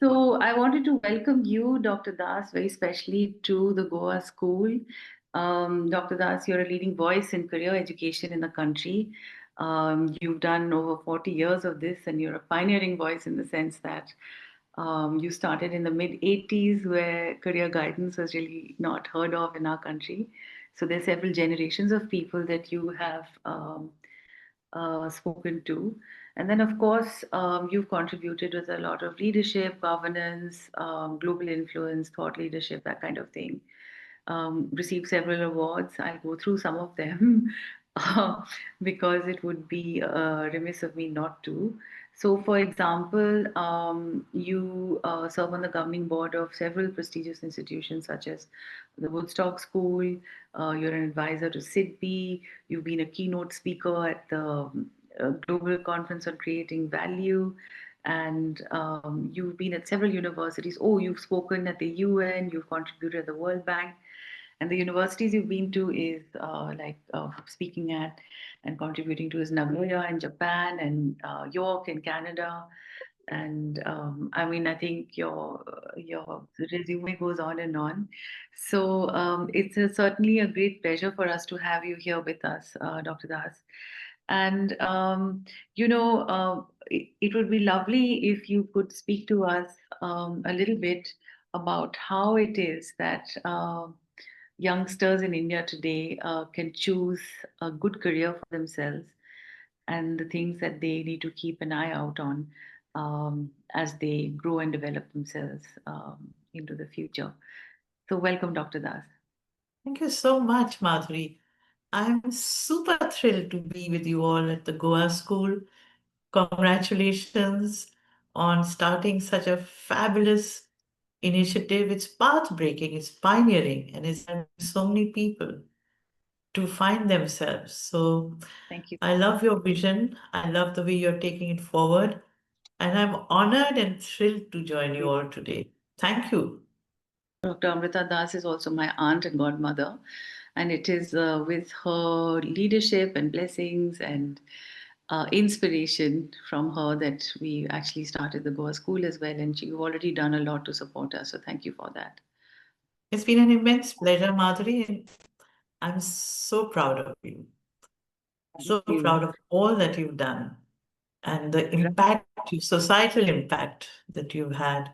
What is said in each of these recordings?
So I wanted to welcome you, Dr. Das, very specially to the Goa School. Dr. Das, you're a leading voice in career education in the country. You've done over 40 years of this, and you're a pioneering voice in the sense that you started in the mid 80s, where career guidance was really not heard of in our country. So there's several generations of people that you have spoken to. And then, of course, you've contributed with a lot of leadership, governance, global influence, thought leadership, that kind of thing. Received several awards. I'll go through some of them because it would be remiss of me not to. So, for example, you serve on the governing board of several prestigious institutions such as the Woodstock School. You're an advisor to SIDBI. You've been a keynote speaker at the Global Conference on Creating Value. And you've been at several universities. Oh, you've spoken at the UN, you've contributed at the World Bank. And the universities you've been to is speaking at and contributing to is Nagoya in Japan and York in Canada. And I mean, I think your resume goes on and on. So it's certainly a great pleasure for us to have you here with us, Dr. Das. And it would be lovely if you could speak to us a little bit about how it is that youngsters in India today can choose a good career for themselves and the things that they need to keep an eye out on as they grow and develop themselves into the future. So, welcome, Dr. Das. Thank you so much, Madhuri. I'm super thrilled to be with you all at the Goa School. Congratulations on starting such a fabulous initiative. It's path-breaking, it's pioneering, and it's helping so many people to find themselves. So Thank you. I love your vision. I love the way you're taking it forward. And I'm honored and thrilled to join you all today. Thank you. Dr. Amrita Das is also my aunt and godmother, and it is with her leadership and blessings and inspiration from her that we actually started the Goa School as well. And you've already done a lot to support us, so thank you for that. It's been an immense pleasure, Madhuri, and I'm so proud of you. So Thank proud you. of all that you've done and the Right. impact, societal impact that you've had,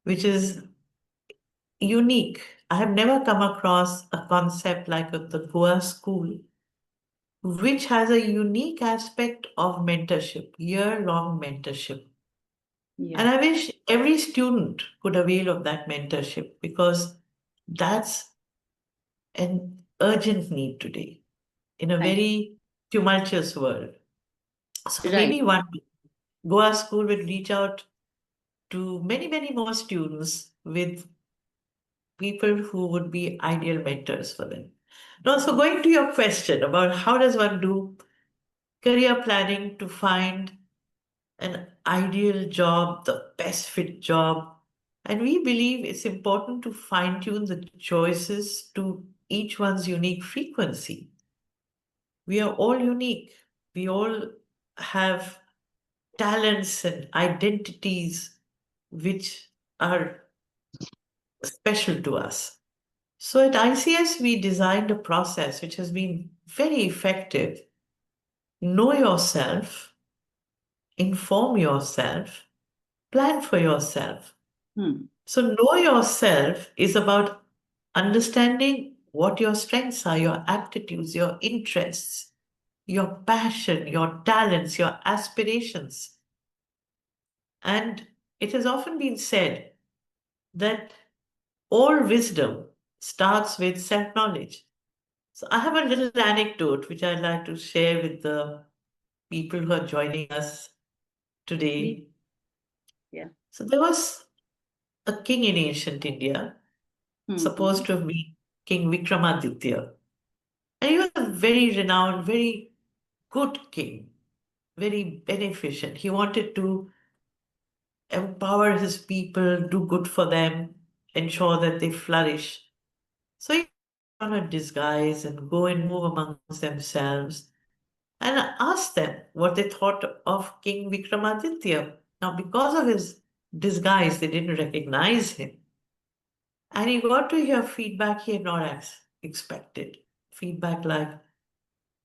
which is unique. I have never come across a concept like the Goa School, which has a unique aspect of mentorship, year-long mentorship. Yeah. And I wish every student could avail of that mentorship because that's an urgent need today in a Thank very tumultuous world. So you. Right. maybe one day Goa School will reach out to many, many more students with people who would be ideal mentors for them. Now, so going to your question about how does one do career planning to find an ideal job, the best fit job. And we believe it's important to fine tune the choices to each one's unique frequency. We are all unique. We all have talents and identities which are special to us. So at ICS, we designed a process which has been very effective. Know yourself, inform yourself, plan for yourself. Hmm. So, know yourself is about understanding what your strengths are, your aptitudes, your interests, your passion, your talents, your aspirations. And it has often been said that all wisdom starts with self knowledge. So, I have a little anecdote which I'd like to share with the people who are joining us Please. today. Yeah. So, there was a king in ancient India, Mm-hmm. supposed to have been King Vikramaditya. And he was a very renowned, very good king, very beneficent. He wanted to empower his people, do good for them, ensure that they flourish. So he put on a disguise and go and move amongst themselves and ask them what they thought of King Vikramaditya. Now, because of his disguise. They didn't recognize him. And he got to hear feedback he had not expected. Feedback like,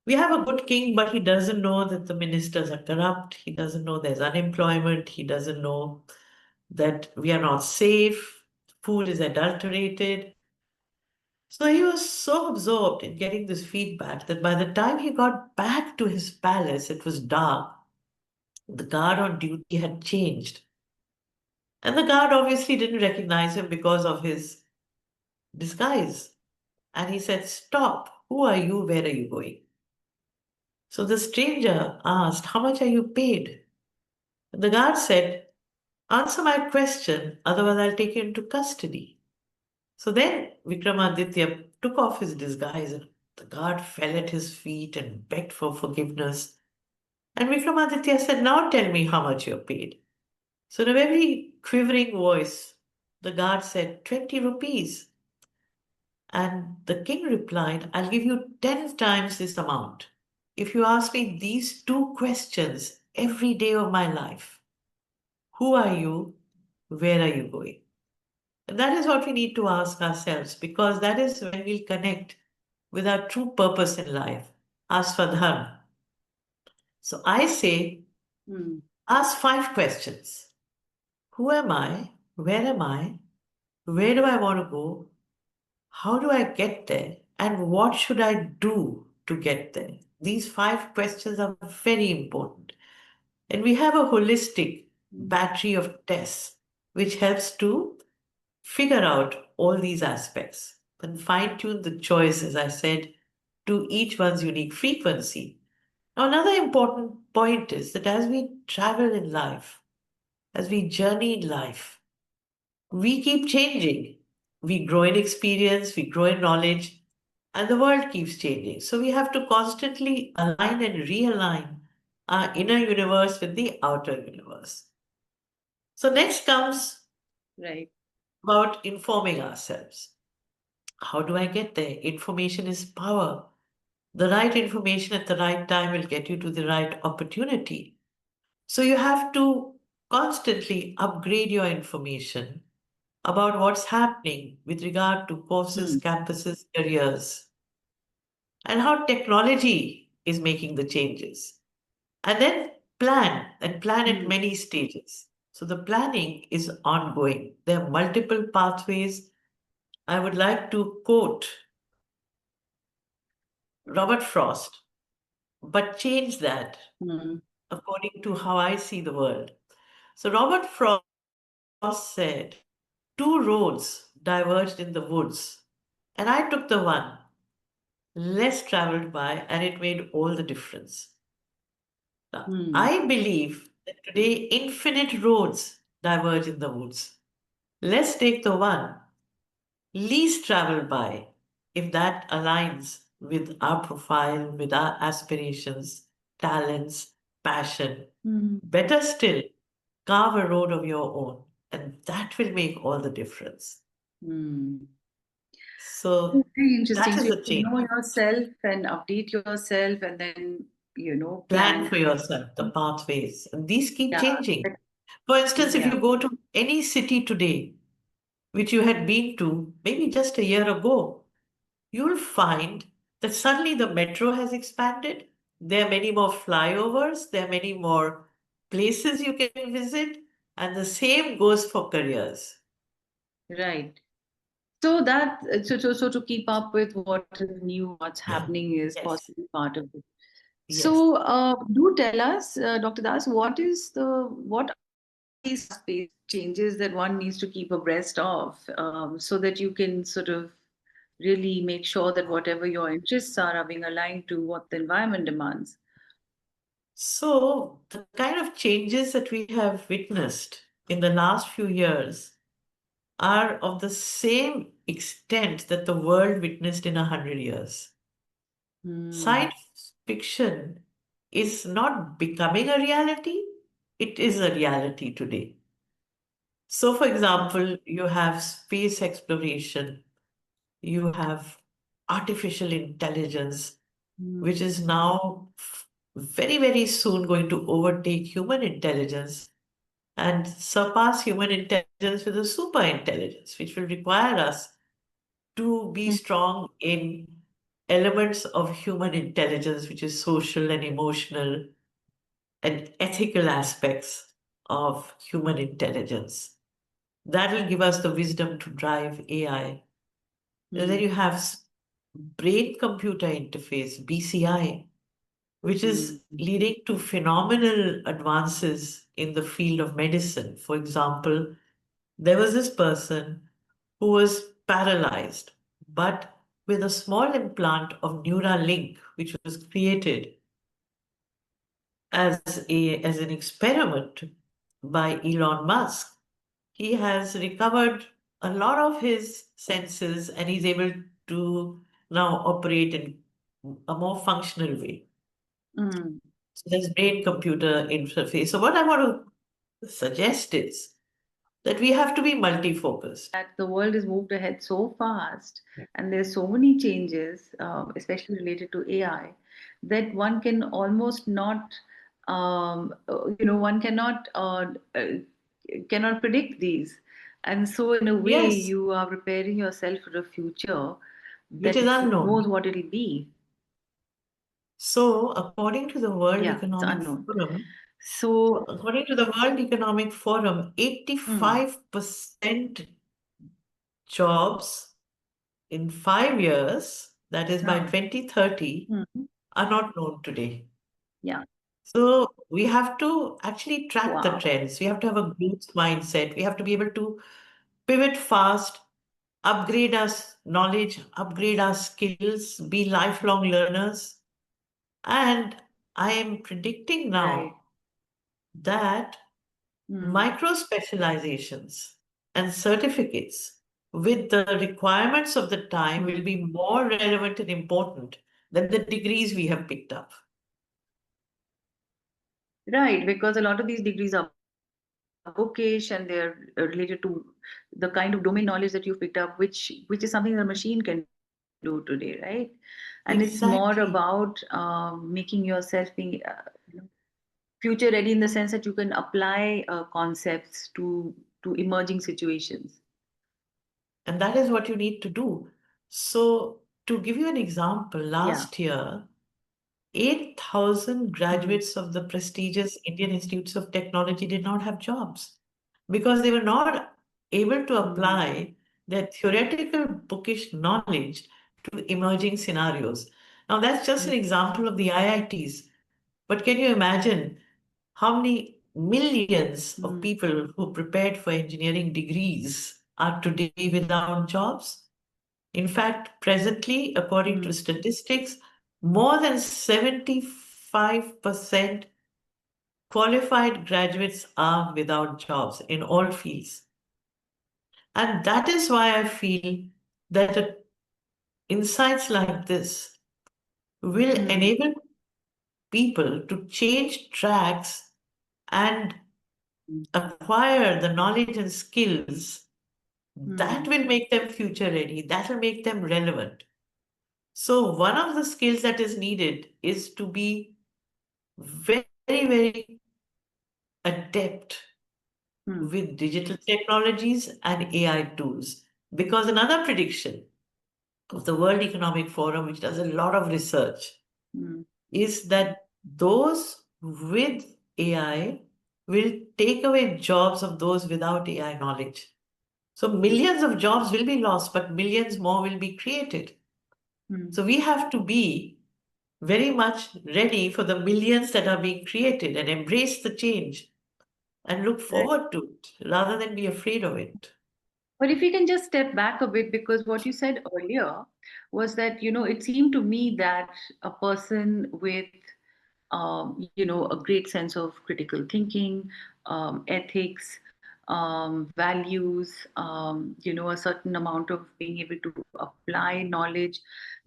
we have a good king, but he doesn't know that the ministers are corrupt. He doesn't know there's unemployment. He doesn't know that we are not safe. Food is adulterated. So he was so absorbed in getting this feedback that by the time he got back to his palace, it was dark. The guard on duty had changed. And the guard obviously didn't recognize him because of his disguise. And he said, "Stop. Who are you? Where are you going?" So the stranger asked, "How much are you paid?" And the guard said, "Answer my question, otherwise I'll take you into custody." So then Vikramaditya took off his disguise and the guard fell at his feet and begged for forgiveness. And Vikramaditya said, "Now tell me how much you're paid." So in a very quivering voice, the guard said, 20 rupees. And the king replied, "I'll give you 10 times this amount if you ask me these two questions every day of my life. Who are you? Where are you going? And that is what we need to ask ourselves because that is when we'll connect with our true purpose in life. Ask for dharma. So I say, Hmm. ask 5 questions. Who am I? Where am I? Where do I want to go? How do I get there? And what should I do to get there? These 5 questions are very important. And we have a holistic Hmm. battery of tests which helps to figure out all these aspects and fine tune the choice, as I said, to each one's unique frequency. Now, another important point is that as we travel in life, as we journey in life, we keep changing. We grow in experience, we grow in knowledge, and the world keeps changing. So we have to constantly align and realign our inner universe with the outer universe. So next comes Right. about informing ourselves. How do I get there? Information is power. The right information at the right time will get you to the right opportunity. So you have to constantly upgrade your information about what's happening with regard to courses, Hmm. campuses, careers, and how technology is making the changes. And then plan at Hmm. many stages. So the planning is ongoing. There are multiple pathways. I would like to quote Robert Frost, but change that Hmm. according to how I see the world. So Robert Frost said, two roads diverged in the woods, and I took the one less traveled by, and it made all the difference. Now, Hmm. I believe that today infinite roads diverge in the woods. Let's take the one least traveled by, if that aligns with our profile, with our aspirations, talents, passion. Hmm. Better still, carve a road of your own, and that will make all the difference. Hmm. So Very that interesting. So is you the have to change. know yourself and update yourself and then, Plan plan. for yourself the pathways, and these keep Yeah. changing. For instance, if Yeah. you go to any city today, which you had been to maybe just a year ago, you'll find that suddenly the metro has expanded. There are many more flyovers, there are many more places you can visit, and the same goes for careers. Right. So to keep up with what is new, what's Yeah. happening is Yes. possibly part of it. Yes. So do tell us, Dr. Das, what are these fast-paced changes that one needs to keep abreast of, so that you can sort of really make sure that whatever your interests are being aligned to what the environment demands. So, the kind of changes that we have witnessed in the last few years are of the same extent that the world witnessed in 100 years. Hmm. Science fiction is not becoming a reality, it is a reality today. So, for example, you have space exploration, you have artificial intelligence, which Hmm. is now very, very soon going to overtake human intelligence. and surpass human intelligence with a super intelligence, which will require us to be strong in elements of human intelligence, which is social and emotional and ethical aspects of human intelligence. That will give us the wisdom to drive AI. And then Mm, you have brain computer interface, BCI, which is mm, leading to phenomenal advances in the field of medicine. For example, there was this person who was paralyzed, but with a small implant of Neuralink, which was created as an experiment by Elon Musk, he has recovered a lot of his senses and he's able to now operate in a more functional way. mm. So there's brain computer interface. So what I want to suggest is that we have to be multi-focused. That the world has moved ahead so fast and there's so many changes, especially related to AI, that one can almost not, one cannot predict these. And so, in a way, Yes, you are preparing yourself for a future which that is who unknown. knows what it'll be. So according to the World Yeah, it's Economic unknown. Forum, So, according to the World Economic Forum, mm, 85% jobs in 5 years, that is by huh, 2030, mm, are not known today. yeah, So we have to actually track the wow, trends. We have to have a growth mindset. We have to be able to pivot fast, upgrade our knowledge, upgrade our skills, be lifelong learners. And I am predicting right. now that Mm, micro specializations and certificates with the requirements of the time will mm. be more relevant and important than the degrees we have picked up. Right, because a lot of these degrees are bookish and they're related to the kind of domain knowledge that you've picked up, which is something that a machine can do today, right? And it's more about Exactly. making yourself being future ready in the sense that you can apply concepts to emerging situations. And that is what you need to do. So, to give you an example, Yeah. last year, 8,000 Mm, graduates of the prestigious Indian Institutes of Technology did not have jobs because they were not able to mm, apply their theoretical bookish knowledge to emerging scenarios. Now, that's just mm, an example of the IITs. But can you imagine how many millions of mm, people who prepared for engineering degrees are today without jobs? In fact, presently, according to mm, statistics, more than 75% qualified graduates are without jobs in all fields. And that is why I feel that insights like this will mm, enable people to change tracks and mm, acquire the knowledge and skills that mm, will make them future ready, that will make them relevant. So, one of the skills that is needed is to be very, very adept mm, with digital technologies and AI tools. Because another prediction of the World Economic Forum, which does a lot of research, mm, is that those with AI will take away jobs of those without AI knowledge. So millions of jobs will be lost, but millions more will be created. mm. So we have to be very much ready for the millions that are being created and embrace the change and look Right. forward to it rather than be afraid of it. But if we can just step back a bit, because what you said earlier was that, it seemed to me that a person with, a great sense of critical thinking, ethics, values, a certain amount of being able to apply knowledge,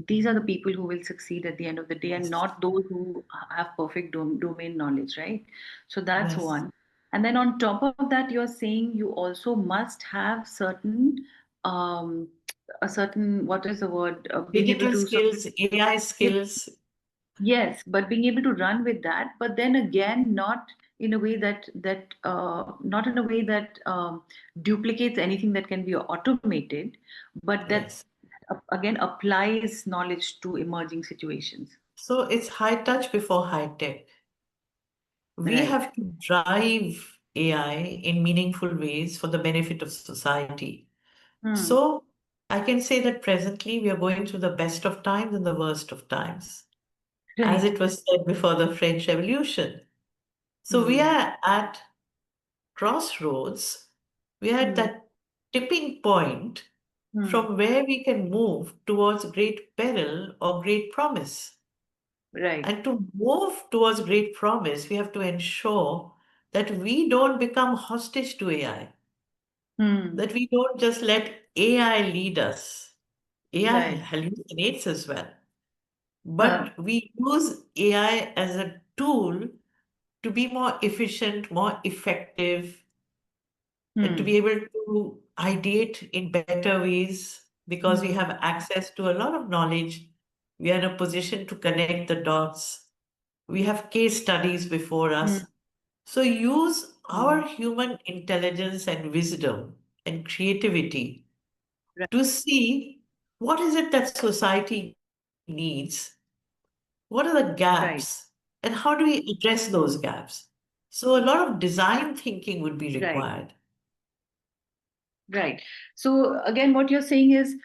these are the people who will succeed at the end of the day and Yes. not those who have perfect domain knowledge, right? So that's Yes. one. And then on top of that, you're saying you also must have um, a certain, what is the word, being able Digital to sort of, skills, AI skills. yes, but being able to run with that, but then again, not in a way that not in a way that duplicates anything that can be automated, but that Yes. again applies knowledge to emerging situations. So it's high touch before high tech. We Right. have to drive AI in meaningful ways for the benefit of society. Hmm. So I can say that presently we are going through the best of times and the worst of times, as Right. it was said before the French Revolution. So we Hmm. are at crossroads. We are at Hmm. that tipping point Hmm. from where we can move towards great peril or great promise. Right. And to move towards great promise, we have to ensure that we don't become hostage to AI, Hmm. that we don't just let AI lead us. AI Right. hallucinates as well, Huh. but we use AI as a tool to be more efficient, more effective, and to Hmm. be able to ideate in better ways because we Hmm. have access to a lot of knowledge. We are in a position to connect the dots. We have case studies before Hmm. us. So use Hmm. our human intelligence and wisdom and creativity Right. to see what is it that society needs, what are the gaps, Right. and how do we address those Hmm. gaps. So a lot of design thinking would be Right. required. Right. So again, what you're saying is,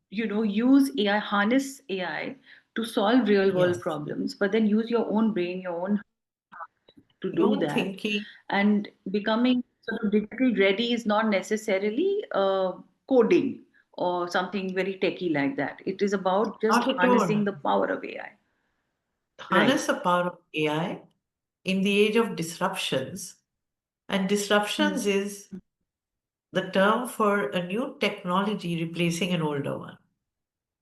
use AI, harness AI to solve real world Yes. problems, but then use your own brain, your own to Your do own that. thinking, And becoming sort of digital ready is not necessarily coding or something very techy like that. It is about just not at harnessing all. the power of AI. Harness Right. the power of AI in the age of disruptions. And disruptions Hmm. is the term for a new technology replacing an older one.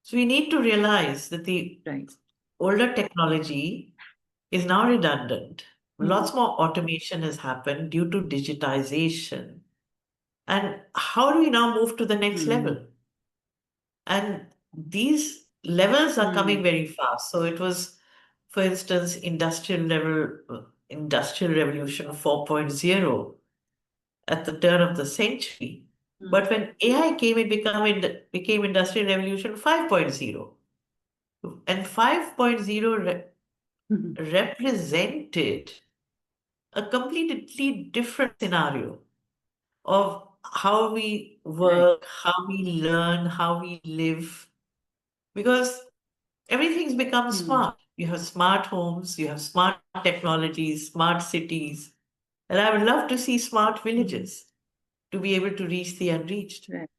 So we need to realize that the Right. older technology is now redundant. Hmm. Lots more automation has happened due to digitization. And how do we now move to the next Hmm. level? And these levels are coming Hmm. very fast. So it was, for instance, industrial revolution 4.0 at the turn of the century. Hmm. But when AI came, became Industrial Revolution 5.0. And 5.0 Hmm. represented a completely different scenario of how we Right. work, how we learn, how we live, because everything's become Hmm. smart. You have smart homes, you have smart technologies, smart cities, and I would love to see smart Hmm. villages to be able to reach the unreached. Right.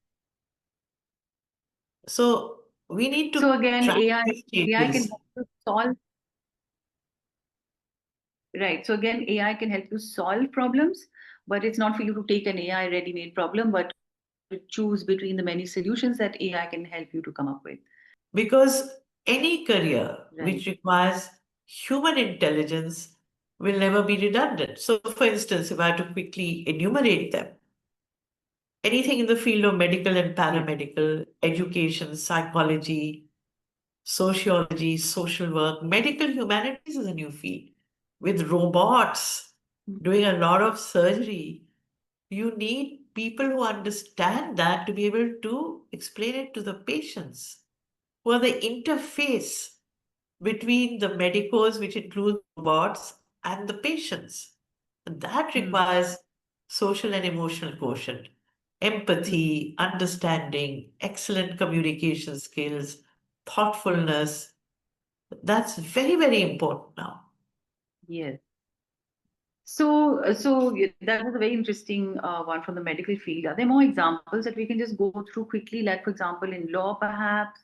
So we need So to again, track AI these AI can changes help you solve. Right. So again, AI can help you solve problems, but it's not for you to take an AI ready-made problem, but to choose between the many solutions that AI can help you to come up with. because any career Right. which requires human intelligence will never be redundant. So, for instance, if I had to quickly enumerate them, anything in the field of medical and Yeah. paramedical, education, psychology, sociology, social work, medical humanities is a new field. With robots doing a lot of surgery, you need people who understand that to be able to explain it to the patients, who are the interface between the medicos, which include robots, and the patients. And that Hmm. requires social and emotional quotient, Hmm. empathy, understanding, excellent communication skills, thoughtfulness. That's very, very important now. Yes. So that was a very interesting one from the medical field. Are there more examples that we can just go through quickly? Like, for example, in law, perhaps,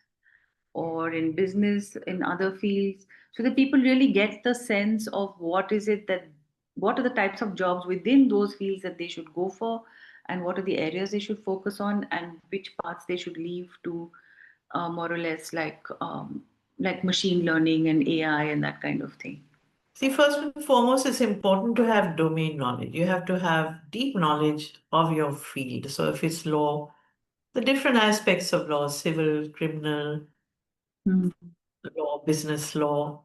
or in business, in other fields, so that people really get the sense of what are the types of jobs within those fields that they should go for, and what are the areas they should focus on, and which parts they should leave to more or less like machine learning and AI and that kind of thing. See, first and foremost, it's important to have domain knowledge. You have to have deep knowledge of your field. So, if it's law, the different aspects of law, civil, criminal Hmm. law, business law,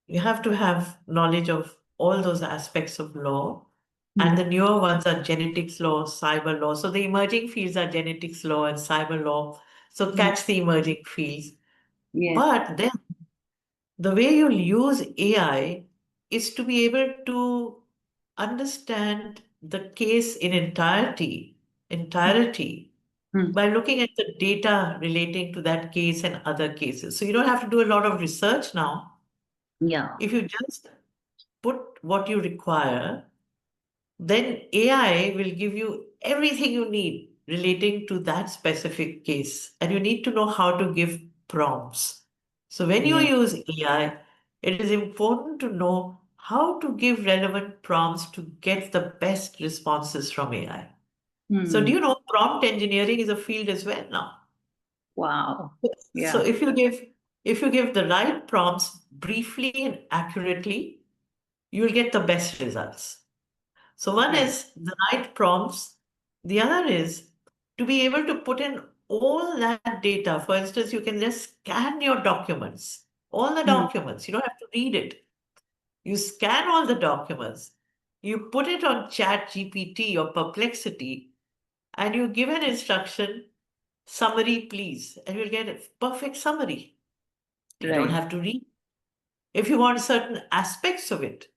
you have to have knowledge of all those aspects of law. And Hmm. the newer ones are genetics law, cyber law. So the emerging fields are genetics law and cyber law. So Hmm. catch the emerging fields. Yes. But then the way you'll use AI is to be able to understand the case in entirety Hmm. by looking at the data relating to that case and other cases. So you don't have to do a lot of research now. Yeah. If you just put what you require, then AI will give you everything you need relating to that specific case. And you need to know how to give prompts. So when you Yeah. use AI, it is important to know how to give relevant prompts to get the best responses from AI. So do Hmm. you know prompt engineering is a field as well now? Wow. So Yeah. if you give the right prompts briefly and accurately, you'll get the best results. So one Right. is the right prompts. The other is to be able to put in all that data. For instance, you can just scan your documents, all the Hmm. documents. You don't have to read it. You scan all the documents. You put it on Chat GPT or Perplexity, and you give an instruction, summary, please, and you'll get a perfect summary. You don't Right. have to read. If you want certain aspects of it,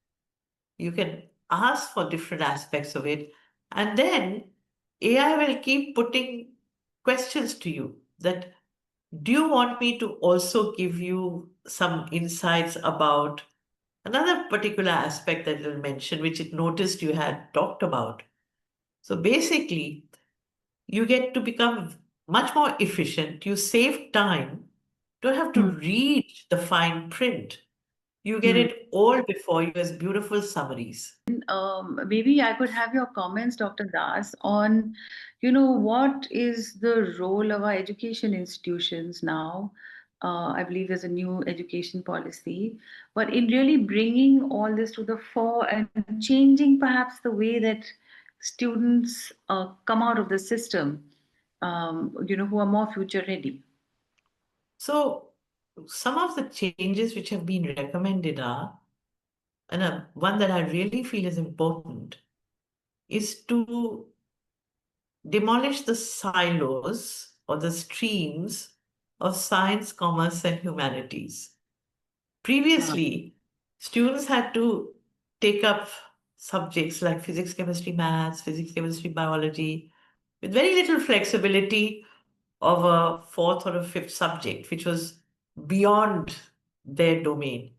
you can ask for different aspects of it, and then AI will keep putting questions to you that do you want me to also give you some insights about another particular aspect that it'll mention, which it noticed you had talked about. So basically, you get to become much more efficient. You save time. Don't have to Hmm. read the fine print. You get Hmm. it all before you as beautiful summaries. Maybe I could have your comments, Dr. Das, on, what is the role of our education institutions now? I believe there's a new education policy, but in really bringing all this to the fore and changing perhaps the way that students come out of the system, who are more future ready. So, some of the changes which have been recommended are, and one that I really feel is important, is to demolish the silos or the streams of science, commerce, and humanities. Uh, Previously, students had to take up subjects like physics, chemistry, maths, physics, chemistry, biology, with very little flexibility of a fourth or a fifth subject, which was beyond their domain.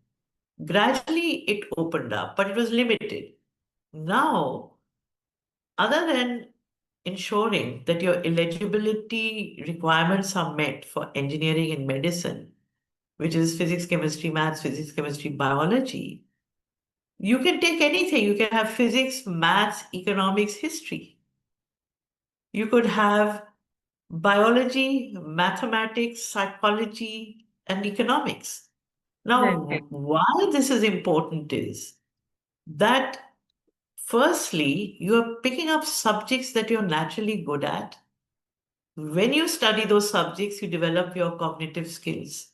Gradually, it opened up, but it was limited. Now, other than ensuring that your eligibility requirements are met for engineering and medicine, which is physics, chemistry, maths, physics, chemistry, biology, you can take anything. You can have physics, maths, economics, history. You could have biology, mathematics, psychology, and economics. right. Now, why this is important is that firstly, you are picking up subjects that you're naturally good at. When you study those subjects, you develop your cognitive skills.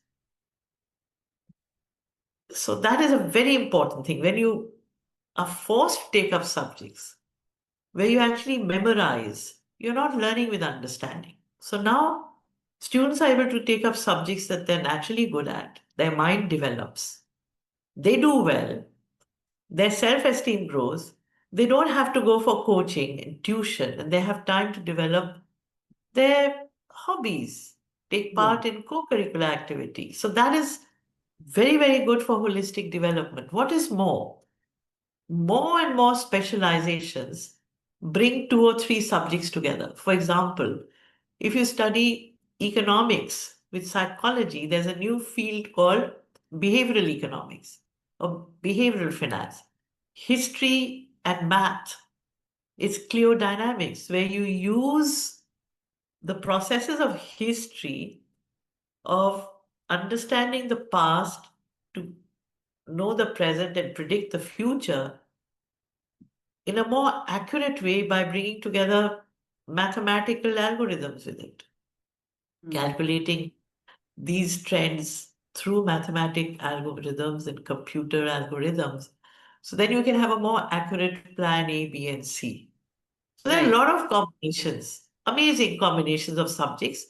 So that is a very important thing. When you are forced to take up subjects where you actually memorize, you're not learning with understanding. So now students are able to take up subjects that they're naturally good at. Their mind develops. They do well. Their self-esteem grows. They don't have to go for coaching and tuition, and they have time to develop their hobbies, take Yeah. part in co-curricular activities. So that is very, very good for holistic development. What is more and more specializations bring two or three subjects together. For example, if you study economics with psychology, there's a new field called behavioral economics or behavioral finance. History and math is cliodynamics, where you use the processes of history, of understanding the past to know the present and predict the future in a more accurate way by bringing together mathematical algorithms with it, Hmm. calculating these trends through mathematic algorithms and computer algorithms. So then you can have a more accurate plan A, B, and C. So there are a Right. lot of combinations, amazing combinations of subjects.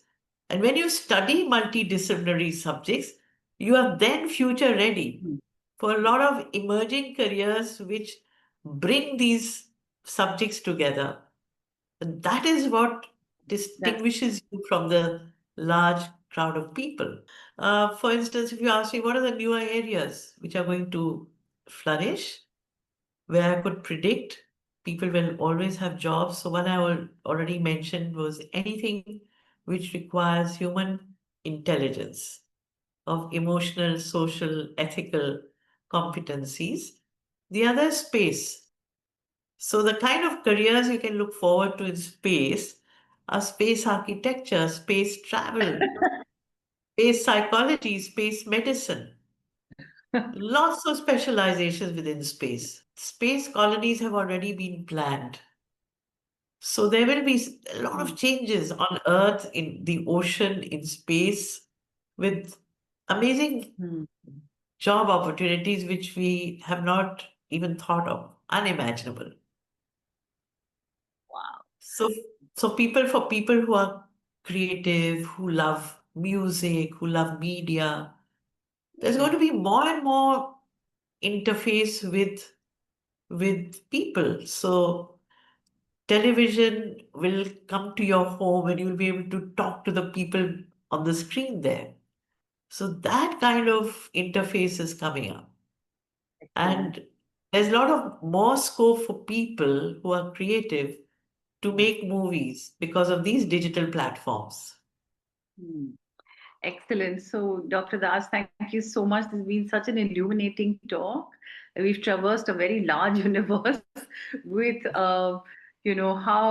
And when you study multidisciplinary subjects, you are then future ready Mm. for a lot of emerging careers which bring these subjects together. And that is what That's distinguishes you from the large crowd of people. For instance, if you ask me, what are the newer areas which are going to flourish? Where I could predict people will always have jobs. So one I already mentioned was anything which requires human intelligence of emotional, social, ethical competencies. The other is space. So the kind of careers you can look forward to in space are space architecture, space travel, space psychology, space medicine. Lots of specializations within space. Space colonies have already been planned. So there will be a lot of Mm. changes on Earth, in the ocean, in space, with amazing Mm. job opportunities which we have not even thought of, unimaginable. Wow. So, so for people who are creative, who love music, who love media, there's going Mm. to be more and more interface with people. So television will come to your home and you'll be able to talk to the people on the screen there. So that kind of interface is coming up. Excellent. And there's a lot of more scope for people who are creative to Mm. make movies because of these digital platforms. Mm. Excellent. So, Dr. Das, thank you so much. This has been such an illuminating talk. We've traversed a very large universe with, how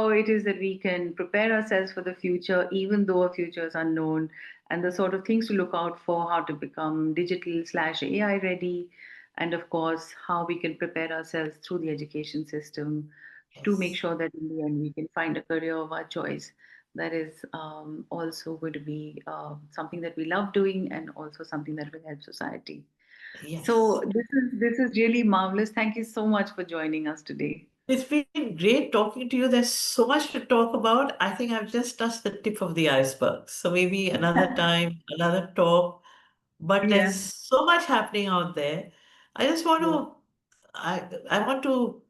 it is that we can prepare ourselves for the future, even though our future is unknown, and the sort of things to look out for, how to become digital/AI ready, and of course, how we can prepare ourselves through the education system to make Yes. sure that in the end we can find a career of our choice that is also going to be something that we love doing and also something that will help society. So Yes. this is really marvelous. Thank you so much for joining us today. It's been great talking to you. There's so much to talk about. I think I've just touched the tip of the iceberg. So maybe another time, another talk. But Yeah. there's so much happening out there. I just want Yeah. to I want to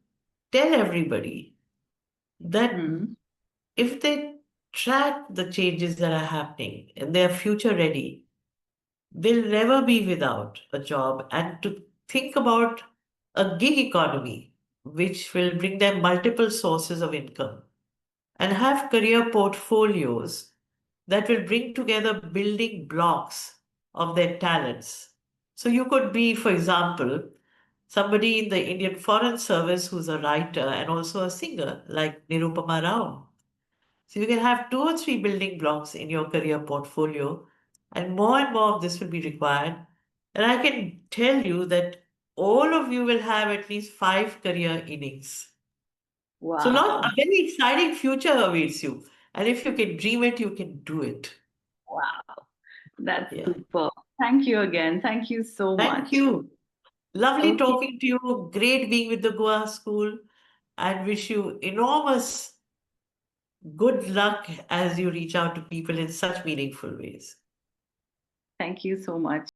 tell everybody that Hmm. if they track the changes that are happening and they're future ready, they'll never be without a job. And to think about a gig economy, which will bring them multiple sources of income, and have career portfolios that will bring together building blocks of their talents. So you could be, for example, somebody in the Indian Foreign Service who's a writer and also a singer, like Nirupama Rao. So you can have two or three building blocks in your career portfolio, and more of this will be required. And I can tell you that all of you will have at least five career innings. So Wow. lot a very exciting future awaits you. And if you can dream it, you can do it. Wow. That's Yeah. super. Thank you again. Thank you so Thank much. you. Lovely Okay. talking to you. Great being with the Goa School. And wish you enormous good luck as you reach out to people in such meaningful ways. Thank you so much.